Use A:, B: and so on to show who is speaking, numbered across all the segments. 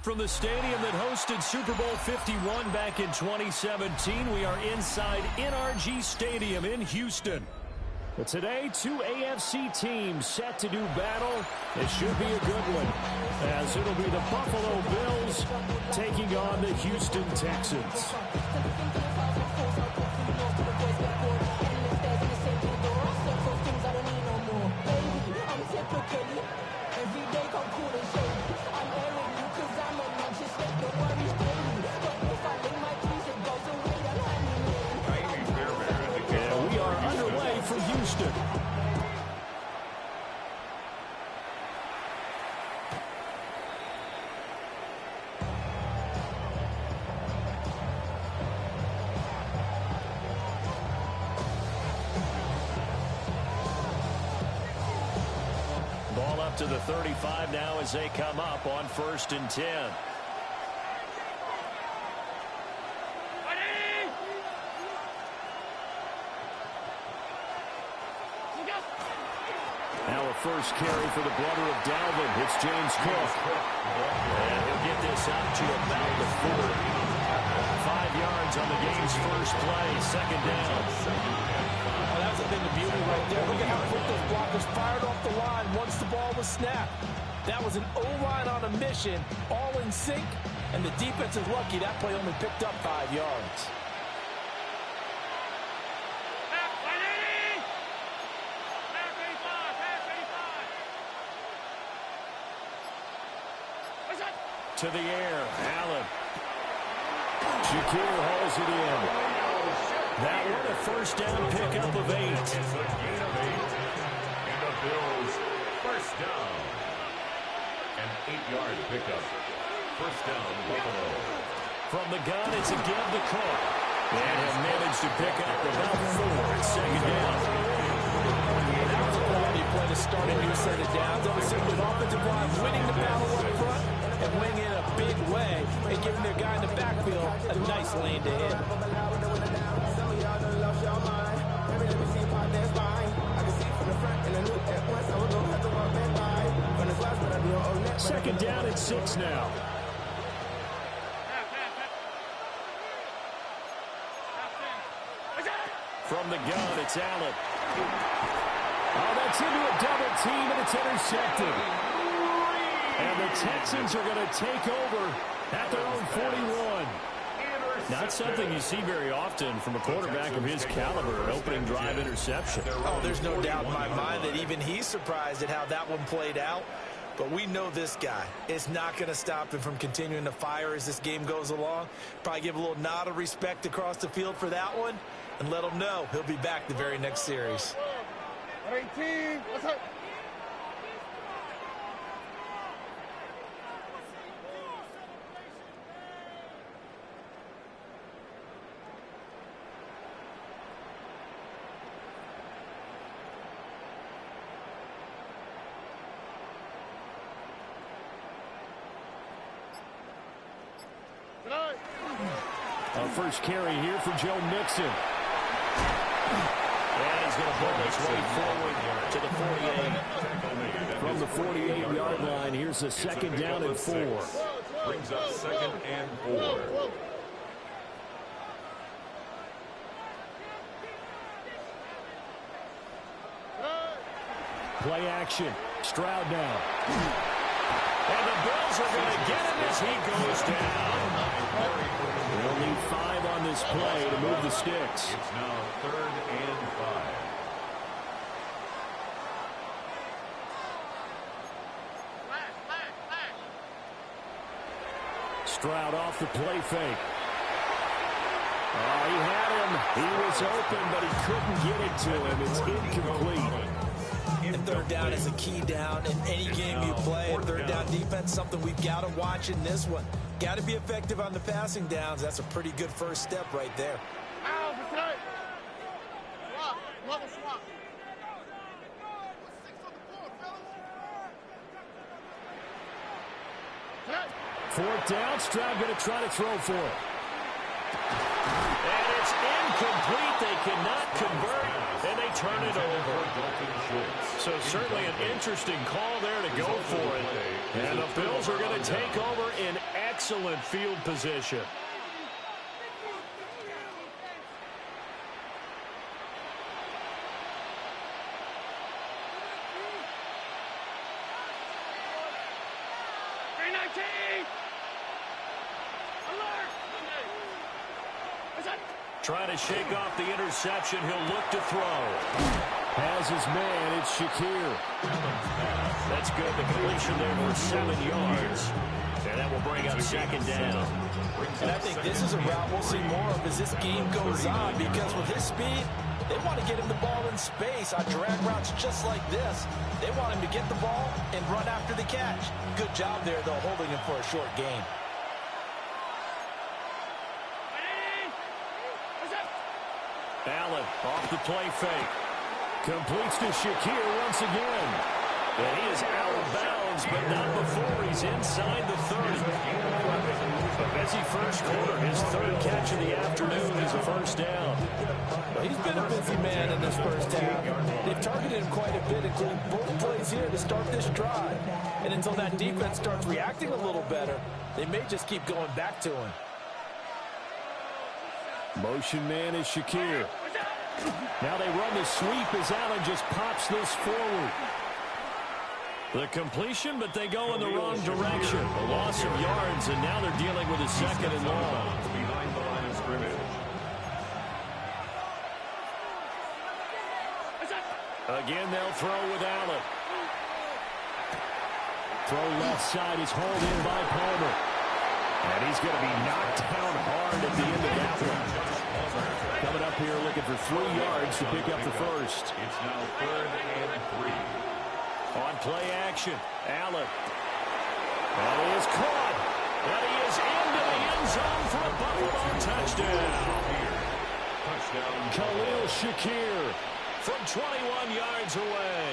A: from the stadium that hosted Super Bowl 51 back in 2017. We are inside NRG Stadium in Houston. But today, two AFC teams set to do battle. It should be a good one, as it'll be the Buffalo Bills taking on the Houston Texans. And we are underway for Houston. Ball up to the 35 now as they come up on 1st and 10. Now a first carry for the brother of Dalvin. It's James Cook. And he'll get this out to about the 40. 5 yards on the game's first play. 2nd down.
B: Well, that's a thing of beauty right there. Look at how quick those blockers fired off the line once the ball was snapped. That was an O-line on a mission, all in sync, and the defense is lucky that play only picked up 5 yards.
A: To the air, Allen. Shakir hauls it in. That one a first down pickup of 8.
C: It's a gain of 8. And the Bills, first down. An 8-yard pickup. First down, Buffalo.
A: From the gun, it's a give to Cook. And has managed to pick up about 4. It's 2nd down.
B: That was a quality play to start a new set of downs. That was simply an offensive line winning the battle up front and winning in a big way and giving their guy in the backfield a nice lane to hit.
A: Second down at 6 now. From the gun, it's Allen. Oh, that's into a double team, and it's intercepted. And the Texans are going to take over at their own 41. Not something you see very often from a quarterback of his caliber, an opening drive interception.
B: Oh, there's no doubt in my mind that even he's surprised at how that one played out. But we know this guy. It's not going to stop him from continuing to fire as this game goes along. Probably give a little nod of respect across the field for that one and let him know he'll be back the very next series.
D: 18, what's up?
A: A first carry here for Joe Mixon. And he's going to pull his way forward to the 48. From the 48-yard line, here's a 2nd down and 4.
C: Brings up 2nd and 4.
A: Play action. Stroud now. And the Bills are going to get him as he goes down. They'll need 5 on this play to move the sticks.
C: It's now 3rd and 5.
A: Stroud off the play fake. Oh, he had him. He was open, but he couldn't get it to him. It's incomplete.
B: And 3rd down is a key down in any game you play. And 3rd down defense, something we've got to watch in this one. Got to be effective on the passing downs. That's a pretty good first step right there.
A: Fourth down, Stroud going to try to throw for it. And it's incomplete. They cannot convert, and they turn it over. So certainly an interesting call there to go for it. And the Bills are going to take over in excellent field position. Trying to shake off the interception. He'll look to throw. Has his man. It's Shakir. That's good. The completion there for 7 yards. And that will bring up second down.
B: And I think this is a route we'll see more of as this game goes on, because with his speed, they want to get him the ball in space on drag routes just like this. They want him to get the ball and run after the catch. Good job there, though, holding him for a short gain.
A: Allen off the play fake. Completes to Shakir once again. And he is out of bounds, but not before he's inside the 30. A busy first quarter. His third catch of the afternoon is a first down.
B: Well, he's been a busy man in this first half. They've targeted him quite a bit, including both plays here to start this drive. And until that defense starts reacting a little better, they may just keep going back to him.
A: Motion man is Shakir. Now they run the sweep as Allen just pops this forward. The completion, but they go in the wrong direction. A loss of yards, and now they're dealing with a second and long.
C: Behind the line of scrimmage.
A: Again, they'll throw with Allen. Throw left side is hauled in by Palmer. And he's going to be knocked down hard at the end of that one. Coming up here looking for 3 yards to pick up the first.
C: It's now 3rd and 3.
A: On play action, Allen. And he is caught. And he is into the end zone for a Buffalo touchdown.
C: Touchdown.
A: Khalil Shakir from 21 yards away.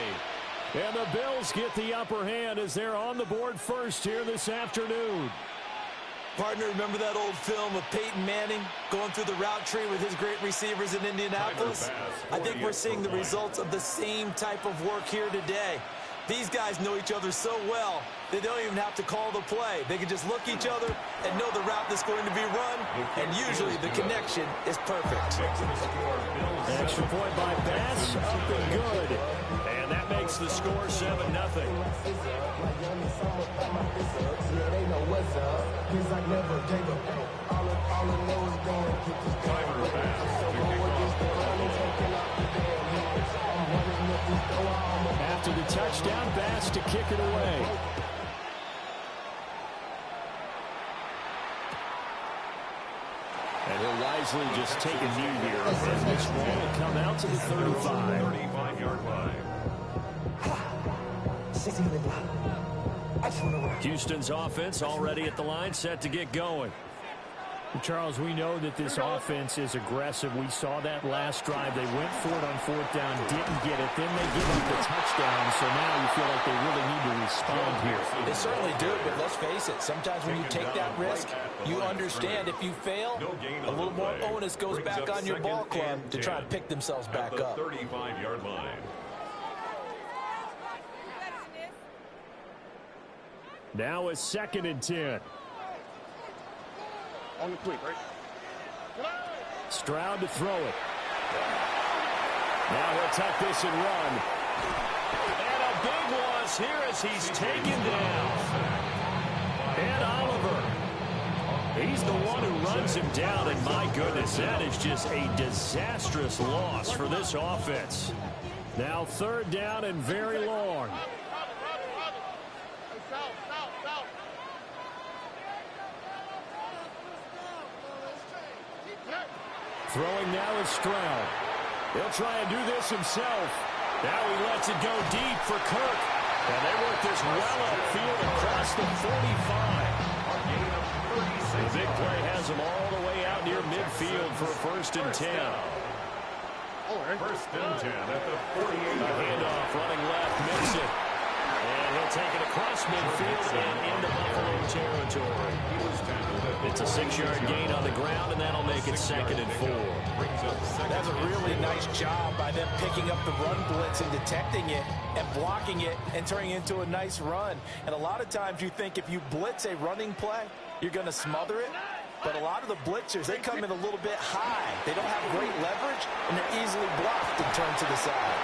A: And the Bills get the upper hand as they're on the board first here this afternoon.
B: Partner, remember that old film of Peyton Manning going through the route tree with his great receivers in Indianapolis? I think we're seeing the results of the same type of work here today. These guys know each other so well, they don't even have to call the play. They can just look each other and know the route that's going to be run, and usually the connection is perfect.
A: Extra point by Bass, up and good. And that makes the score 7-0. After the touchdown, Bass to kick it away. And he'll wisely just take a knee here. And this ball will come out to the 35.
C: 35-yard line.
A: Houston's offense already at the line, set to get going. Charles, we know that this offense is aggressive. We saw that last drive. They went for it on 4th down, didn't get it. Then they give up the touchdown, so now you feel like they really need to respond here.
B: They certainly do, but let's face it. Sometimes when you take that risk, you understand if you fail, a little more onus goes back on your ball club to try and pick themselves back up.
C: 35-yard line.
A: Now it's 2nd and 10.
D: On the quick, right?
A: Stroud to throw it. Now he'll tuck this and run. And a big loss here as he's taken down. And Oliver. He's the one who runs him down, and my goodness, that is just a disastrous loss for this offense. Now 3rd down and very long. Throwing now is Stroud. He'll try and do this himself. Now he lets it go deep for Kirk. And they work this well upfield across the 45. The big play has him all the way out near midfield for a 1st and 10.
C: 1st and 10 at the 48.
A: A handoff running left, missed it. And he'll take it across midfield and into Buffalo territory.
C: He was tackled at
A: It's a 6-yard gain on the ground, and that'll make it 2nd and 4.
B: That's a really nice job by them picking up the run blitz and detecting it and blocking it and turning it into a nice run. And a lot of times you think if you blitz a running play, you're going to smother it. But a lot of the blitzers, they come in a little bit high. They don't have great leverage, and they're easily blocked and turned to the side.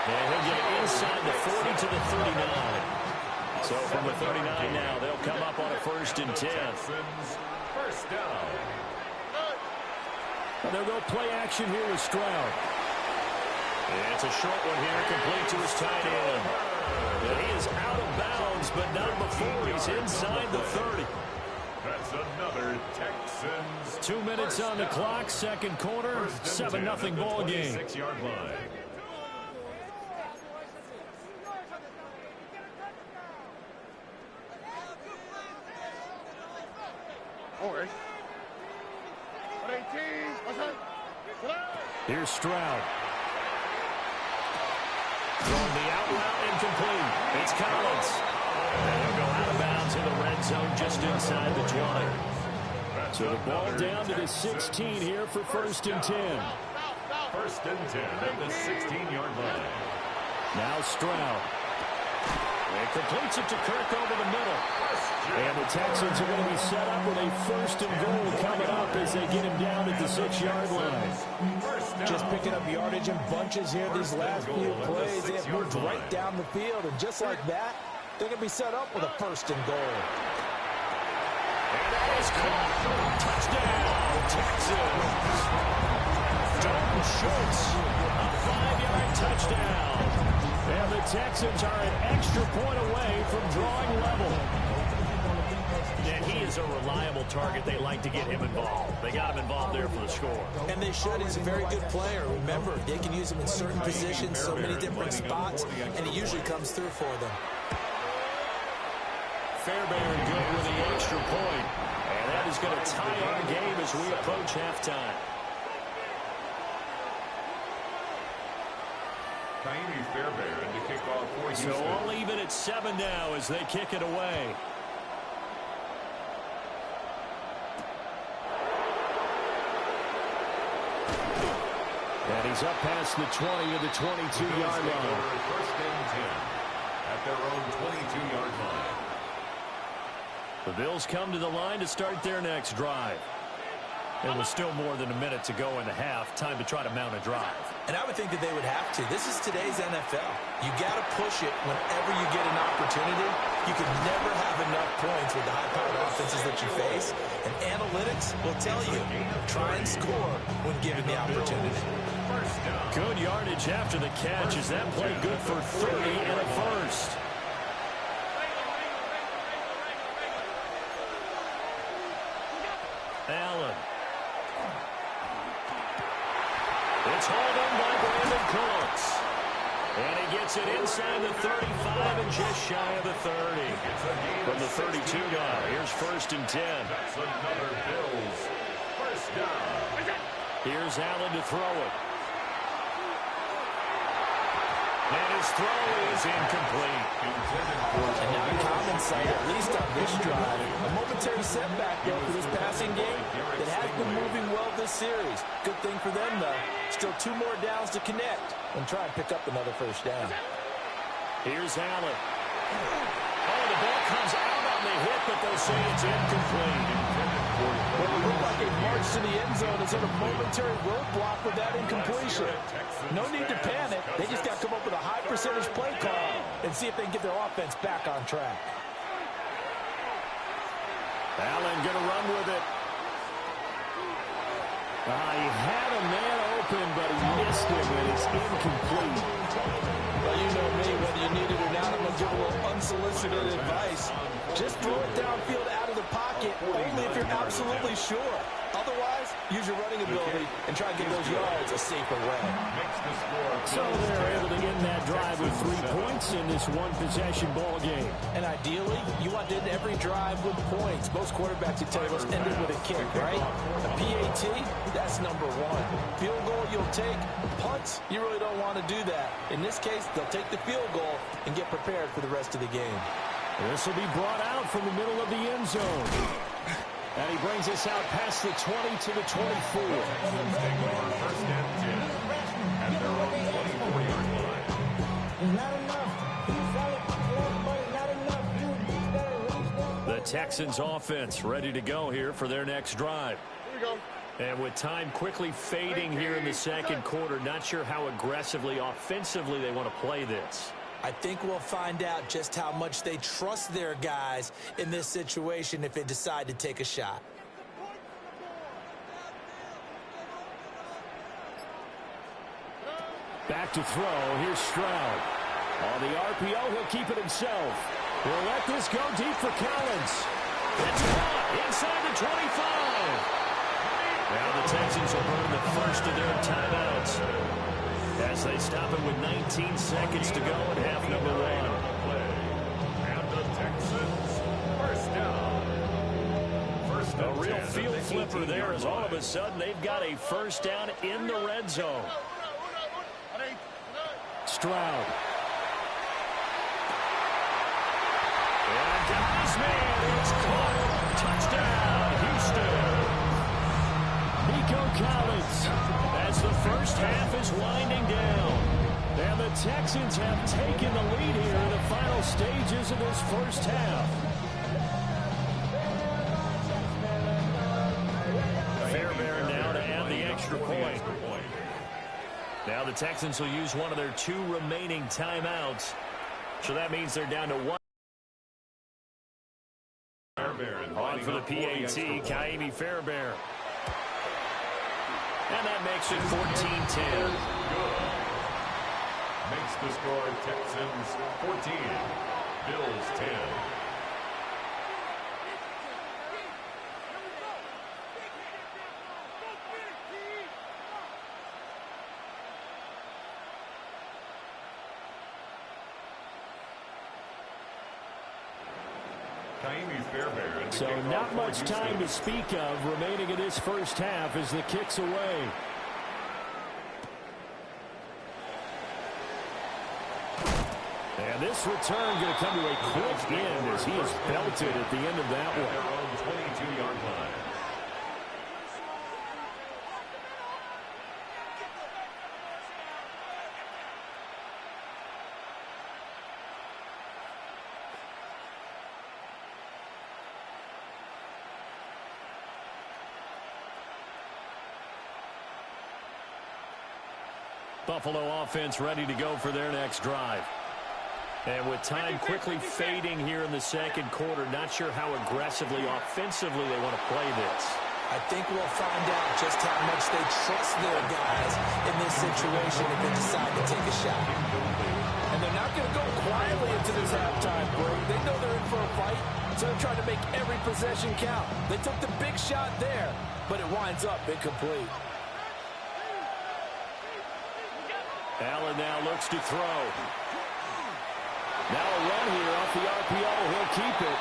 A: And he'll get it inside the 40 to the 39. So from the 39 now, they'll come up on a 1st and 10.
C: First down.
A: And they'll go play action here with Stroud. And it's a short one here, complete to his tight end. And he is out of bounds, but not before he's inside the 30.
C: That's another Texans.
A: 2 minutes on the clock, 2nd quarter, 7-0 ball game.
C: 6-yard line.
A: Here's Stroud. Throwing the out route incomplete. It's Collins. And he'll go out of bounds in the red zone just inside the 20. So the ball down to the 16 here for 1st and 10.
C: 1st and 10 at the 16-yard line.
A: Now Stroud. And completes it to Kirk over the middle. And the Texans are going to be set up with a 1st and goal coming up as they get him down at the 6-yard line.
B: Just picking up yardage in bunches here these last few plays. They have moved right down the field, and just like that, they're going to be set up with a 1st and goal.
A: And that is caught. Touchdown, Texans. Dalton Schultz, a 5-yard touchdown. And the Texans are an extra point away from drawing level. And he is a reliable target. They like to get him involved. They got him involved there for the score.
B: And they should. He's a very good player. Remember, they can use him in certain positions, so many different spots, and he usually comes through for them.
A: Fairbairn good with the extra point. And that is going to tie our game as we approach halftime.
C: Fairbairn to kick off for Houston.
A: So all even at 7 now as they kick it away. And he's up past the 20 of the 22-yard line.
C: 1st and 10 at their own 22-yard line.
A: The Bills come to the line to start their next drive. And with still more than a minute to go in the half, time to try to mount a drive.
B: And I would think that they would have to. This is today's NFL. You got to push it whenever you get an opportunity. You can never have enough points with the high-powered offenses that you face. And analytics will tell you, try and score when given the opportunity.
A: Good yardage after the catch. Is that play good for 30 and a 1st? Allen. It's hauled in by Brandon Cooks. And he gets it inside the 35 and just shy of the 30. From the 32 now, here's 1st and 10.
C: That's another Bills 1st down.
A: Here's Allen to throw it. And his throw is incomplete.
B: And not a common sight, at least on this drive. A momentary setback, though, for this passing game that has been moving well this series. Good thing for them, though. Still 2 more downs to connect and try and pick up another 1st down.
A: Here's Allen. Oh, the ball comes out on the hit, but they'll say it's incomplete.
B: Well, it looked like a march to the end zone is in a momentary roadblock with that incompletion. No need to panic. They just got to come up with a high percentage play call and see if they can get their offense back on track.
A: Allen going to run with it. He had a man open, but he missed him, and it's incomplete.
B: Well, you know me, whether you need it or not, I'm going to give a little unsolicited advice. Just throw it downfield out of the pocket, only if you're absolutely sure. Otherwise, use your running ability and try and get those yards a safer way.
A: So they're able to end that drive with 3 points in this one-possession ball game.
B: And ideally, you want to end every drive with points. Most quarterbacks will tell you, let's end it with a kick, right? A PAT, that's number 1. Field goal, you'll take. Punts, you really don't want to do that. In this case, they'll take the field goal and get prepared for the rest of the game.
A: This will be brought out from the middle of the end zone. And he brings us out past the 20 to the 24.
C: Texans take over first and 10 at their own 24-yard line.
A: The Texans offense ready to go here for their next drive.
D: Here we go.
A: And with time quickly fading here in the second quarter, not sure how aggressively, offensively they want to play this.
B: I think we'll find out just how much they trust their guys in this situation if they decide to take a shot.
A: Back to throw. Here's Stroud. On the RPO, he'll keep it himself. He'll let this go deep for Collins. It's caught inside the 25. Now the Texans will burn the first of their timeouts as they stop it with 19 seconds to go in half number one.
C: And the Texans, first down. First
A: A
C: and
A: real
C: 10
A: field
C: at the
A: flipper there
C: 18-yard
A: as all of a
C: line.
A: sudden they've got a first down in the red zone. Stroud. And guys, man, it's caught. Touchdown, Houston. Nico Collins as the first half is winding down. And the Texans have taken the lead here in the final stages of this first half. Fairbairn now to add the extra point. Now the Texans will use one of their two remaining timeouts. So that means they're down to one. On for the PAT, Kaimi Fairbairn. And that makes it 14-10.
C: Makes the score Texans 14, Bills 10.
A: So not much time to speak of remaining in this first half as the kick's away. And this return going to come to a quick end as he is belted at the end of that one.
C: Their own 22-yard line.
A: Buffalo offense ready to go for their next drive. And with time quickly fading here in the second quarter, not sure how aggressively, offensively they want to play this.
B: I think we'll find out just how much they trust their guys in this situation if they decide to take a shot. And they're not going to go quietly into this halftime break. They know they're in for a fight, so they're trying to make every possession count. They took the big shot there, but it winds up incomplete.
A: Allen now looks to throw. Now a run here off the RPO. He'll keep it.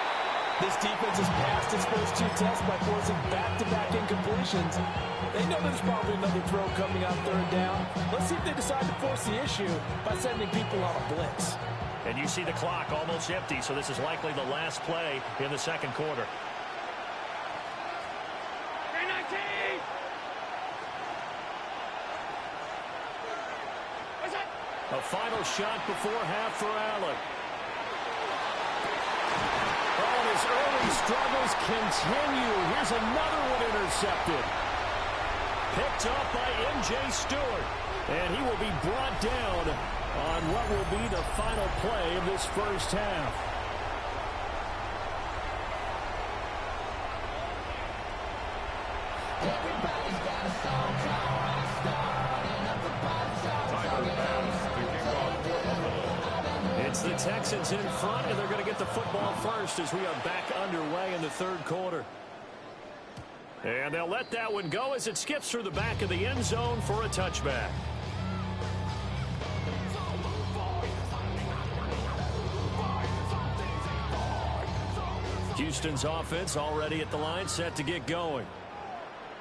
B: This defense has passed its first two tests by forcing back-to-back incompletions. They know there's probably another throw coming on third down. Let's see if they decide to force the issue by sending people on a blitz.
A: And you see the clock almost empty, so this is likely the last play in the second quarter. A final shot before half for Allen. Oh, and his early struggles continue. Here's another one intercepted. Picked up by M.J. Stewart. And he will be brought down on what will be the final play of this first half.
E: Everybody's got a song called Rockstar.
A: It's the Texans in front, and they're going to get the football first as we are back underway in the third quarter. And they'll let that one go as it skips through the back of the end zone for a touchback. Houston's offense already at the line, set to get going.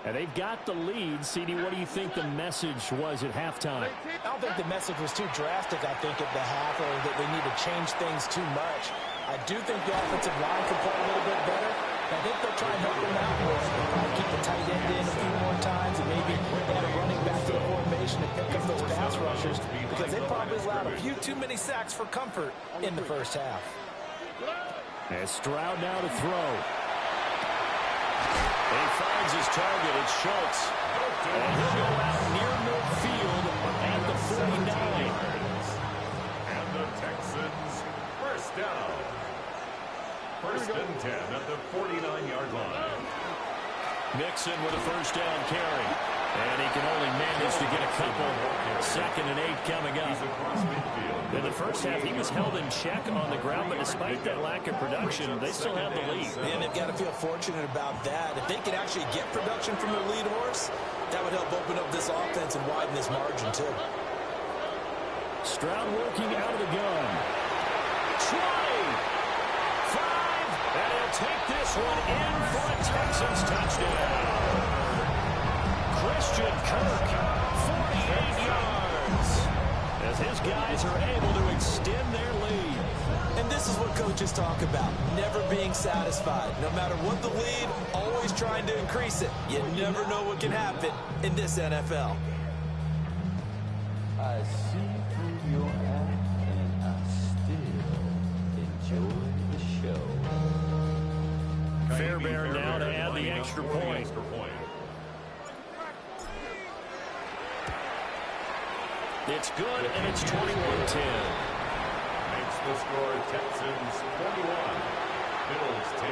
A: And they've got the lead. CD, what do you think the message was at halftime?
B: I don't think the message was too drastic, I think, at the half, or that they need to change things too much. I do think the offensive line could play a little bit better, I think they'll try and help him out more. They'll probably keep the tight end in a few more times and maybe add a running back to the formation to pick up those pass rushers because they probably allowed a few too many sacks for comfort in the first half.
A: And Stroud now to throw. He finds his target. It's Schultz. And he'll go out near midfield at the 49.
C: And the Texans first down. First and 10 at the 49-yard line.
A: Mixon with a first down carry. And he can only manage to get a couple. 2nd and 8 coming up. In the first half, he was held in check on the ground, but despite that lack of production, they still have the lead.
B: And they've got to feel fortunate about that. If they could actually get production from their lead horse, that would help open up this offense and widen this margin, too.
A: Stroud working out of the gun. 20, 5, and he'll take this one in for a Texans touchdown. Christian Kirk, 48 yards, as his guys are able to extend their lead.
B: And this is what coaches talk about, never being satisfied. No matter what the lead, always trying to increase it. You never know what can happen in this NFL.
E: I see through your act, and I still enjoy the show.
A: Fairbairn now to add the extra point. It's good, and it's 21-10.
C: Makes the score Texans 21, Bills 10.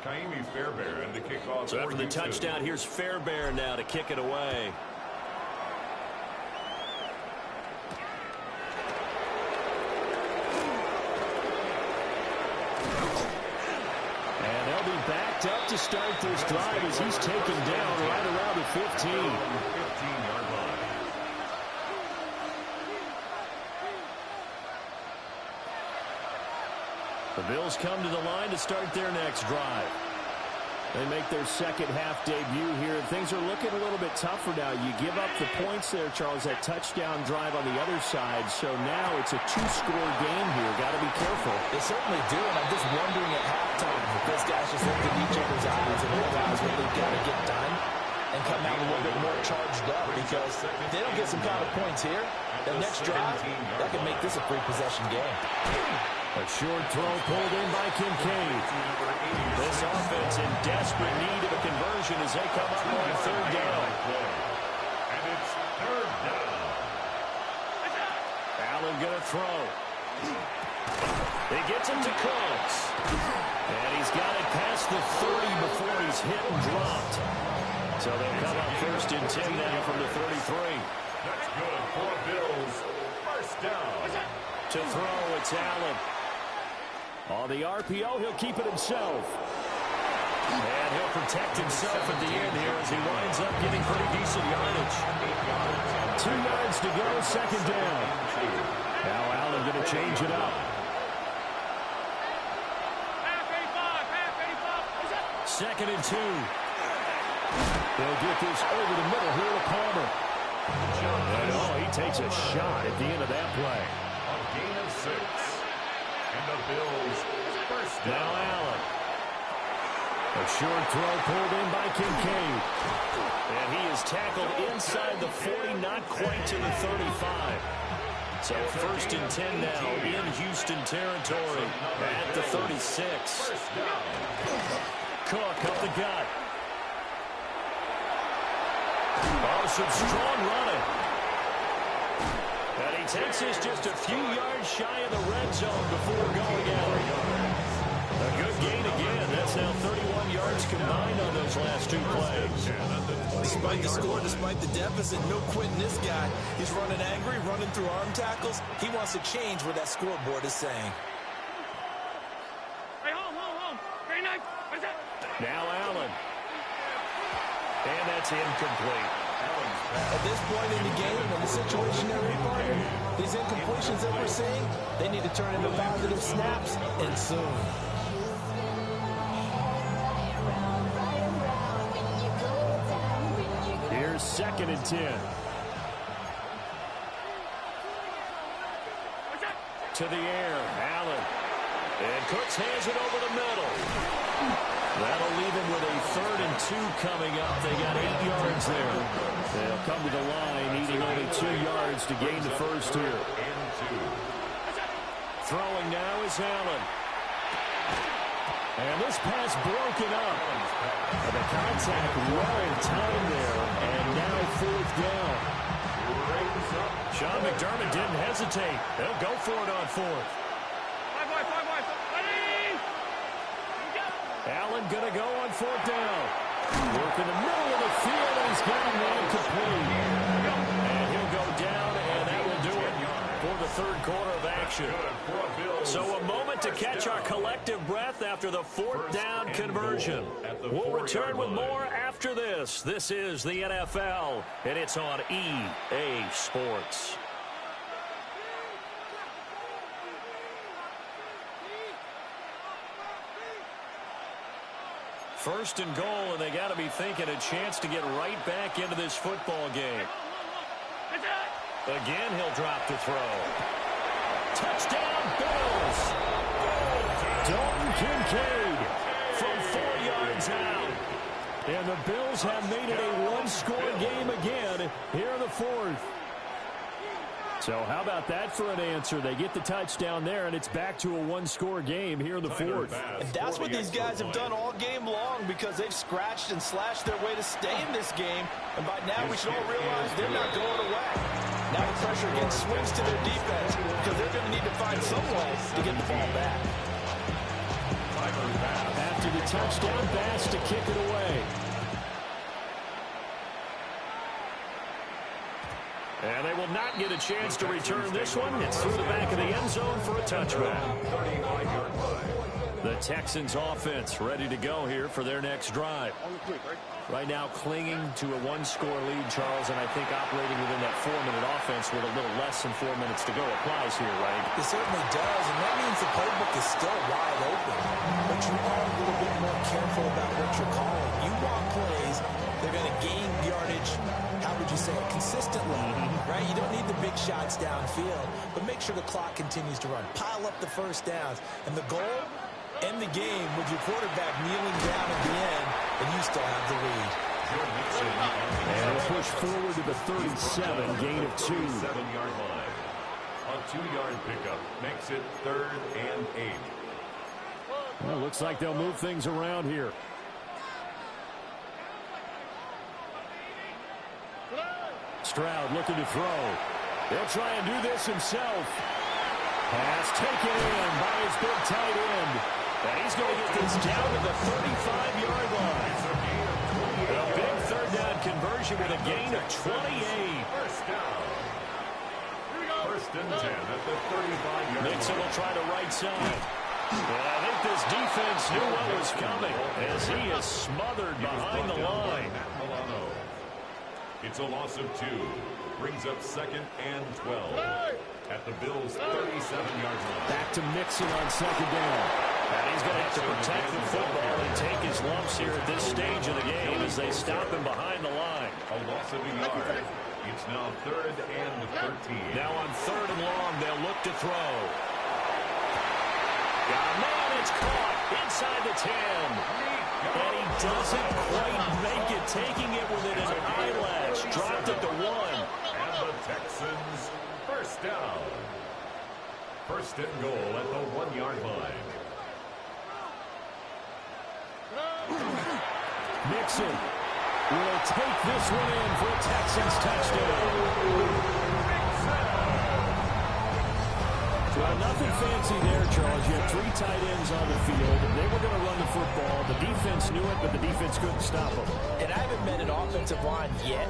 C: Kaimi Fairbairn to kick off.
A: So after the touchdown, here's Fairbairn now to kick it away. And they'll be backed up to start this drive as he's taken down right around the 15.
C: 15-yard line.
A: The Bills come to the line to start their next drive. They make their second half debut here. Things are looking a little bit tougher now. You give up the points there, Charles, that touchdown drive on the other side. So now it's a 2-score game here. Got to be careful.
B: They certainly do, and I'm just wondering at halftime if those guys just looked at each other's eyes and realize what they've got to get done and come out a little bit more charged up, because if they don't get some kind of points here, the next drive, that could make this a free-possession game.
A: A short throw pulled in by Kincaid. This offense in desperate need of a conversion as they come up on 3rd down.
C: And it's 3rd down.
A: Allen going to throw. He gets it to Cooks. And he's got it past the 30 before he's hit and dropped. So they'll come up 1st and 10 now from the 33.
C: That's good for Bills. First down.
A: To throw, it's Allen. On the RPO, he'll keep it himself. And he'll protect himself at the end here as he winds up getting pretty decent yardage. 2 yards to go, 2nd down. Now Allen going to change it up. Second and 2. They'll get this over the middle here to Palmer. And he takes a shot at the end of that play.
C: A gain of 6. And the Bills first down.
A: Now Allen. A short throw pulled in by Kincaid. And he is tackled inside the 40, not quite to the 35. So 1st and 10 now in Houston territory at the 36. Cook up the gut. Oh, some strong running. And he takes this just a few yards shy of the red zone before going out. A good gain again. That's now 31 yards combined on those last 2 plays.
B: Despite the score, despite the deficit, no quitting this guy. He's running angry, running through arm tackles. He wants to change what that scoreboard is saying.
D: Hey, home. Very nice. What's that?
A: Now Allen. And that's incomplete.
B: At this point in the game and the situation they're in, partner, these incompletions that we're seeing, they need to turn into positive snaps, and soon.
A: 2nd and 10. To the air, Allen. And Cooks hands it over the middle. That'll leave him with a 3rd and 2 coming up. They got 8 yards there. They'll come to the line, needing only 2 yards to gain the first here. Throwing now is Allen. And this pass broken up. And the contact well timed there. And now 4th down. Sean McDermott didn't hesitate. They'll go for it on 4th. Allen going to go on 4th down. Work in the middle of the field, and he's got one complete. And he'll go down, and that will do it for the 3rd quarter of action. So a moment to catch our collective breath after the 4th down conversion. We'll return with more after this. This is the NFL, and it's on EA Sports. First and goal, and they got to be thinking a chance to get right back into this football game. Again, he'll drop to throw. Touchdown, Bills! Dalton Kincaid from 4 yards out. And the Bills have made it a one-score game again here in the 4th. So how about that for an answer? They get the touchdown there, and it's back to a one-score game here in the 4th.
B: And that's what these guys have done all game long, because they've scratched and slashed their way to stay in this game. And by now we should all realize they're not going away. Now the pressure again swings to their defense, because they're going to need to find some way to get the ball back.
A: After the touchdown pass to kick it away. And they will not get a chance to return this one. It's through the back of the end zone for a touchback. The Texans offense ready to go here for their next drive. Right now clinging to a one-score lead, Charles, and I think operating within that 4-minute offense with a little less than 4 minutes to go applies here, right?
B: It certainly does, and that means the playbook is still wide open. But you are a little bit more careful about what you're calling. You want plays, they're going to gain yardage, how would you say it, consistently, right? You don't need the big shots downfield, but make sure the clock continues to run. Pile up the first downs, and the goal, end the game with your quarterback kneeling down at the end, and you still have the lead.
A: And it'll push forward to the 37, gain of 2.
C: 7-yard line. A 2-yard pickup makes it 3rd and 8.
A: Well, looks like they'll move things around here. Stroud looking to throw. He'll try and do this himself. Pass taken in by his big tight end. And he's going to get this down to the 35-yard line. A big 3rd down conversion with a gain of 28.
C: First down. First and 10 at the 35-yard line.
A: Mixon will try the right side. And I think this defense knew what was coming as he is smothered behind the line.
C: It's a loss of 2. Brings up 2nd and 12. At the Bills' 37-yard line.
A: Back to Mixon on 2nd down. And he's going to have to protect the football and take his lumps here at this stage of the game as they stop him behind the line.
C: A loss of a yard. It's now 3rd and 13.
A: Now on 3rd and long, they'll look to throw. Got a man, it's caught inside the 10. And he doesn't quite make it, taking it within an eyelash. Dropped it to 1.
C: And the Texans, first down. First and goal at the 1-yard line.
A: Mixon will take this one in for a Texans touchdown. Well, nothing fancy there, Charles. You had 3 tight ends on the field. They were going to run the football. The defense knew it, but the defense couldn't stop them.
B: And I haven't met an offensive line yet